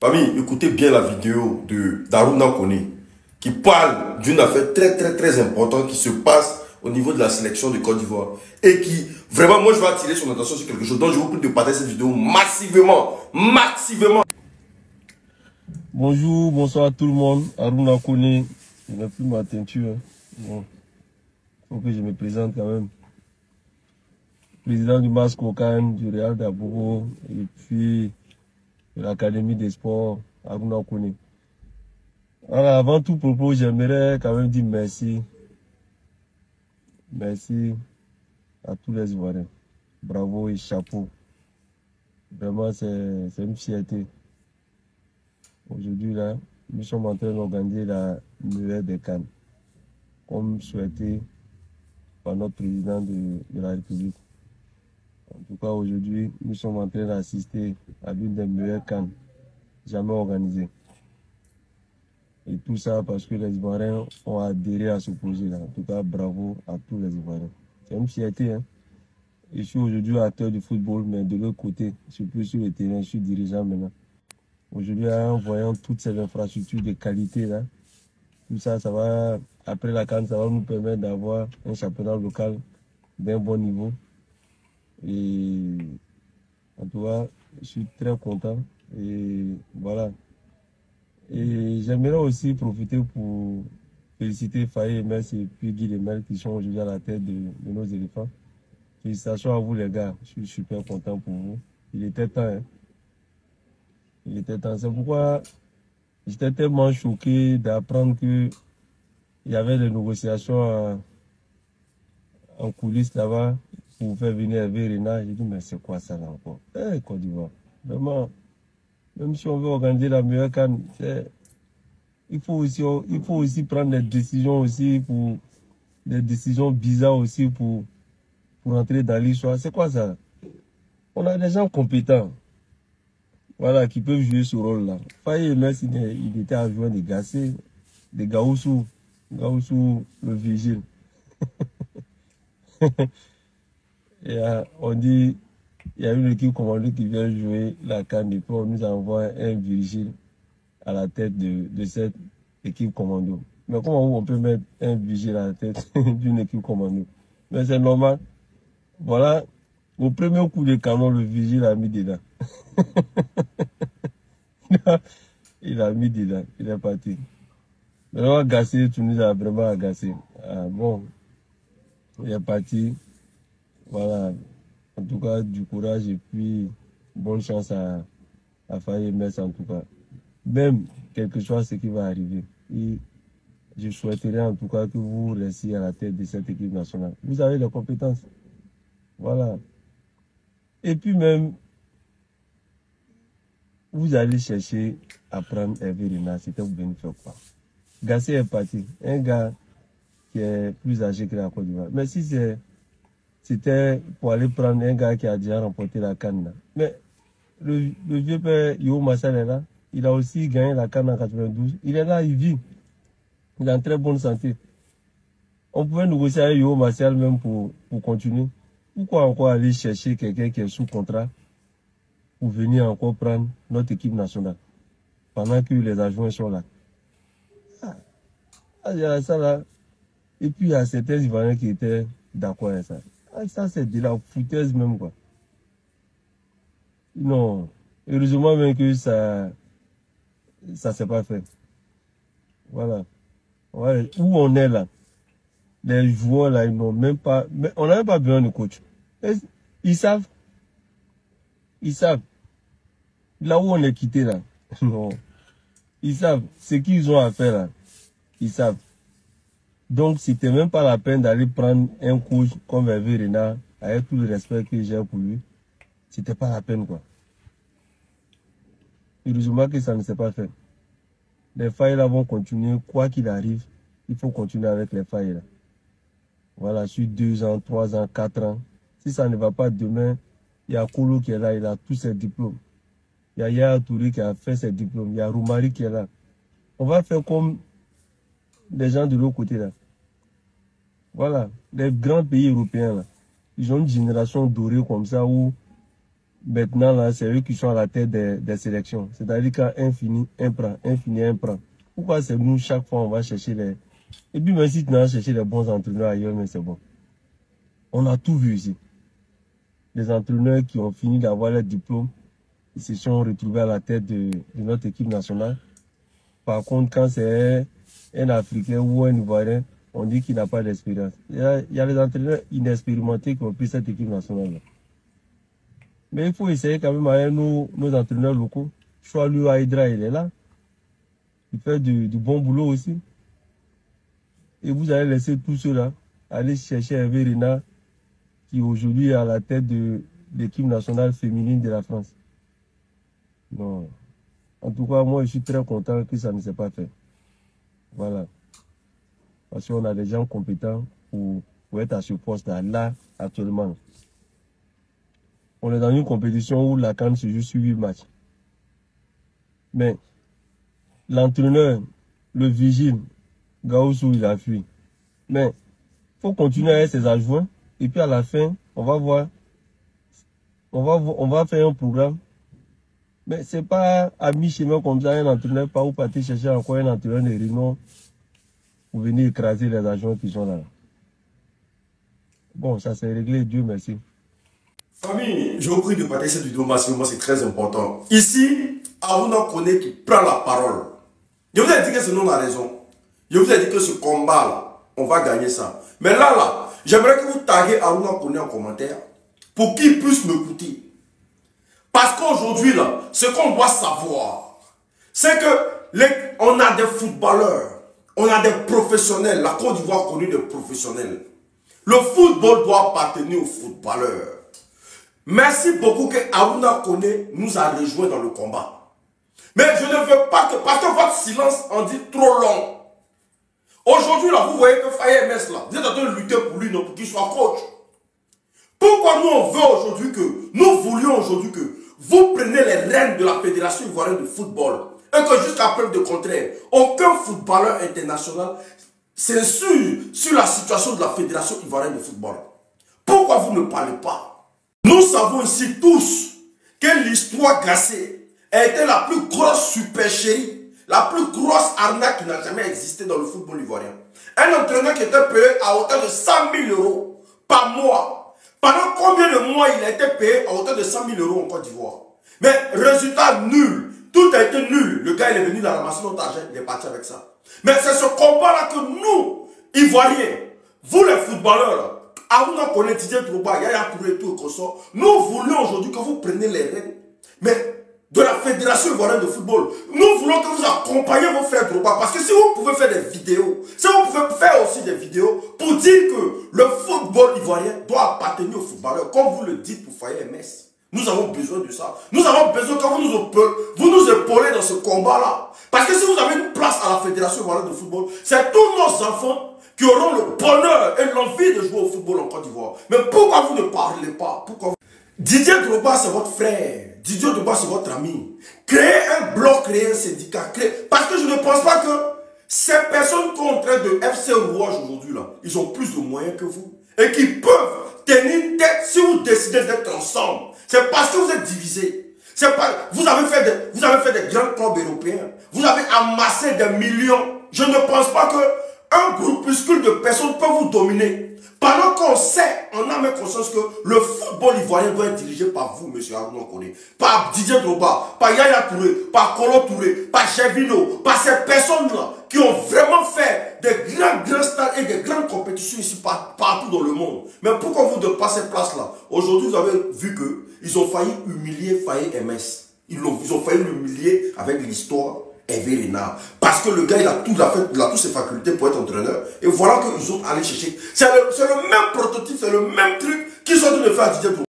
Famille, écoutez bien la vidéo de d'Aruna Kone qui parle d'une affaire très importante qui se passe au niveau de la sélection de Côte d'Ivoire et qui, vraiment, moi je vais attirer son attention sur quelque chose. Donc je vous prie de partager cette vidéo massivement. Bonjour, bonsoir à tout le monde. Aruna Kone, je n'ai plus ma teinture. Bon, faut que je me présente quand même. Président du MAS Kokan, du Real d'Abobo et puis de l'Académie des sports Aruna Kone. Alors, avant tout propos, j'aimerais quand même dire merci. Merci à tous les Ivoiriens. Bravo et chapeau. Vraiment, c'est une fierté. Aujourd'hui, là, nous sommes en train d'organiser la meilleure des CAN, comme souhaité par notre président de la République. En tout cas, aujourd'hui, nous sommes en train d'assister à l'une des meilleures CAN jamais organisées. Et tout ça parce que les Ivoiriens ont adhéré à ce projet-là. En tout cas, bravo à tous les Ivoiriens. C'est une fierté, hein. Je suis aujourd'hui acteur du football, mais de l'autre côté, je suis plus sur le terrain, je suis dirigeant maintenant. Aujourd'hui, en voyant toutes ces infrastructures de qualité, là, tout ça, ça va, après la CAN, ça va nous permettre d'avoir un championnat local d'un bon niveau. Et en tout cas, je suis très content. Et voilà. Et j'aimerais aussi profiter pour féliciter Faye Emers et puis Guy Lemel qui sont aujourd'hui à la tête de nos éléphants. Félicitations à vous les gars, je suis super content pour vous. Il était temps, hein. Il était temps. C'est pourquoi j'étais tellement choqué d'apprendre qu'il y avait des négociations en coulisses là-bas pour faire venir Hervé Renard. J'ai dit, mais c'est quoi ça là encore? Côte d'Ivoire. Vraiment, même si on veut organiser la meilleure CAN, il faut aussi prendre des décisions aussi pour des décisions bizarres aussi pour entrer dans l'histoire. C'est quoi ça? On a des gens compétents, voilà, qui peuvent jouer ce rôle-là. Faye Emers, il était adjoint de Gassé, de Gaoussou, le vigile. Et on dit, il y a une équipe commando qui vient jouer la CAN et puis on nous envoie un vigile à la tête de cette équipe commando. Mais comment on peut mettre un vigile à la tête d'une équipe commando? Mais c'est normal. Voilà, au premier coup de canon, le vigile a mis dedans. Il a mis dedans, il est parti. Maintenant, agacé, tout nous a vraiment agacé. Bon, il est parti. Voilà, en tout cas, du courage et puis bonne chance à Faye Emers en tout cas. Même, quel que soit ce qui va arriver. Et je souhaiterais en tout cas que vous restiez à la tête de cette équipe nationale. Vous avez les compétences. Voilà. Et puis même, vous allez chercher à prendre Hervé Renard. C'était vous venir faire quoi? Gassé est parti. Un gars qui est plus âgé que la Côte d'Ivoire. Mais si c'était pour aller prendre un gars qui a déjà remporté la CAN. Mais le vieux père Yo Massal est là. Il a aussi gagné la CAN en 92. Il est là, il vit. Il est en très bonne santé. On pouvait négocier avec Yo Massal même pour continuer. Pourquoi encore aller chercher quelqu'un qui est sous contrat pour venir encore prendre notre équipe nationale pendant que les adjoints sont là? Il y a ça là. Et puis il y a certains Ivoiriens qui étaient d'accord avec ça. Ça c'est de la foutaise même quoi. Non. Heureusement même que ça s'est pas fait. Voilà. Ouais. Où on est là, les joueurs là, ils n'ont même pas, mais on n'a même pas besoin de coach. Ils savent. Ils savent. Là où on est quitté là. Non. Ils savent. Ce qu'ils ont à faire là. Ils savent. Donc, c'était même pas la peine d'aller prendre un coach comme Hervé Renard, avec tout le respect que j'ai pour lui. C'était pas la peine quoi. Heureusement que ça ne s'est pas fait. Les failles là vont continuer, quoi qu'il arrive, il faut continuer avec les failles là. Voilà, sur 2 ans, 3 ans, 4 ans. Si ça ne va pas demain, il y a Kolo qui est là, il a tous ses diplômes. Il y a Yaya Touré qui a fait ses diplômes. Il y a Roumari qui est là. On va faire comme les gens de l'autre côté là. Voilà, les grands pays européens là. Ils ont une génération dorée comme ça où maintenant, là, c'est eux qui sont à la tête des sélections. C'est-à-dire quand un finit, un prend, un finit, un prend. Pourquoi c'est nous, chaque fois, on va chercher les... Et puis, même si tu vas chercher les bons entraîneurs ailleurs, mais c'est bon. On a tout vu ici. Les entraîneurs qui ont fini d'avoir leur diplôme, ils se sont retrouvés à la tête de notre équipe nationale. Par contre, quand c'est un Africain ou un Ivoirien, on dit qu'il n'a pas d'expérience. Il y a les entraîneurs inexpérimentés qui ont pris cette équipe nationale. Mais il faut essayer quand même avec nos entraîneurs locaux. Choilu Hydra, il est là. Il fait du bon boulot aussi. Et vous allez laisser tous ceux-là aller chercher Hervé Renard, qui aujourd'hui est à la tête de l'équipe nationale féminine de la France. Non. En tout cas, moi, je suis très content que ça ne s'est pas fait. Voilà. Parce qu'on a des gens compétents pour être à ce poste-là, là, actuellement. On est dans une compétition où la CAN se joue sur 8 matchs. Mais l'entraîneur, le vigile, Gaoussou, il a fui. Mais il faut continuer avec ses adjoints. Et puis à la fin, on va voir. On va faire un programme. Mais c'est pas à mi-chemin comme ça, un entraîneur, pas où partir chercher encore un entraîneur de Réunion pour venir écraser les adjoints qui sont là. Bon, ça s'est réglé, Dieu merci. Famille, je vous prie de partager cette vidéo massivement, c'est très important. Ici, Aruna Koné qui prend la parole. Je vous ai dit que c'est nous la raison. Je vous ai dit que ce combat-là, on va gagner ça. Mais là, j'aimerais que vous taguez Aruna Koné en commentaire pour qu'il puisse m'écouter. Parce qu'aujourd'hui, là, ce qu'on doit savoir, c'est que on a des footballeurs, on a des professionnels. La Côte d'Ivoire a connu des professionnels. Le football doit appartenir aux footballeurs. Merci beaucoup que Aruna Koné nous a rejoints dans le combat. Mais je ne veux pas que, parce que votre silence en dit trop long. Aujourd'hui, là, vous voyez que Faye MS, là, vous êtes en train de lutter pour lui, non, pour qu'il soit coach. Pourquoi nous, on veut aujourd'hui nous voulions aujourd'hui que vous preniez les rênes de la Fédération ivoirienne de football et que jusqu'à preuve de contraire, aucun footballeur international s'insurge sur la situation de la Fédération ivoirienne de football. Pourquoi vous ne parlez pas? Nous savons ici tous que l'histoire glacée a été la plus grosse supercherie, la plus grosse arnaque qui n'a jamais existé dans le football ivoirien. Un entraîneur qui était payé à hauteur de 100 000 € par mois. Pendant combien de mois il a été payé à hauteur de 100 000 € en Côte d'Ivoire? Mais résultat nul. Tout a été nul. Le gars il est venu dans ramasser notre argent, il est parti avec ça. Mais c'est ce combat-là que nous, Ivoiriens, vous les footballeurs, là, Aruna Koné, Didier Drogba, Yaya Touré, tout et consort, nous voulions aujourd'hui que vous preniez les rênes, mais de la Fédération ivoirienne de football. Nous voulons que vous accompagniez vos frères Drogba, parce que si vous pouvez faire des vidéos, si vous pouvez faire aussi des vidéos pour dire que le football ivoirien doit appartenir aux footballeurs, comme vous le dites pour Faye MS. Nous avons besoin de ça. Nous avons besoin que vous nous épaulez dans ce combat-là. Parce que si vous avez une place à la Fédération ivoirienne de football, c'est tous nos enfants qui auront le bonheur et l'envie de jouer au football en Côte d'Ivoire. Mais pourquoi vous ne parlez pas? Pourquoi? Didier Drogba, c'est votre frère. Didier Drogba, c'est votre ami. Créez un bloc, créez un syndicat. Parce que je ne pense pas que ces personnes qui sont en train de FC Rouage aujourd'hui, là, ils ont plus de moyens que vous. Et qui peuvent tenir tête si vous décidez d'être ensemble. C'est parce que vous êtes divisés. Vous avez fait des grands clubs européens. Vous avez amassé des millions. Je ne pense pas qu'un groupuscule de personnes peut vous dominer. Pendant qu'on sait, on a même conscience que le football ivoirien doit être dirigé par vous, monsieur Aruna Koné, par Didier Drogba, par Yaya Touré, par Kolo Touré, par Chevino, par ces personnes-là qui ont vraiment fait des grands stades et des grandes compétitions ici partout dans le monde. Mais pourquoi vous ne pas cette place-là? Aujourd'hui, vous avez vu qu'ils ont failli humilier Faye MS. Ils ont failli l'humilier avec l'histoire Hervé Renard. Parce que le gars, il a toutes ses facultés pour être entraîneur. Et voilà qu'ils ont allé chercher. C'est le même prototype, c'est le même truc qu'ils sont en train de faire à Didier Drogba.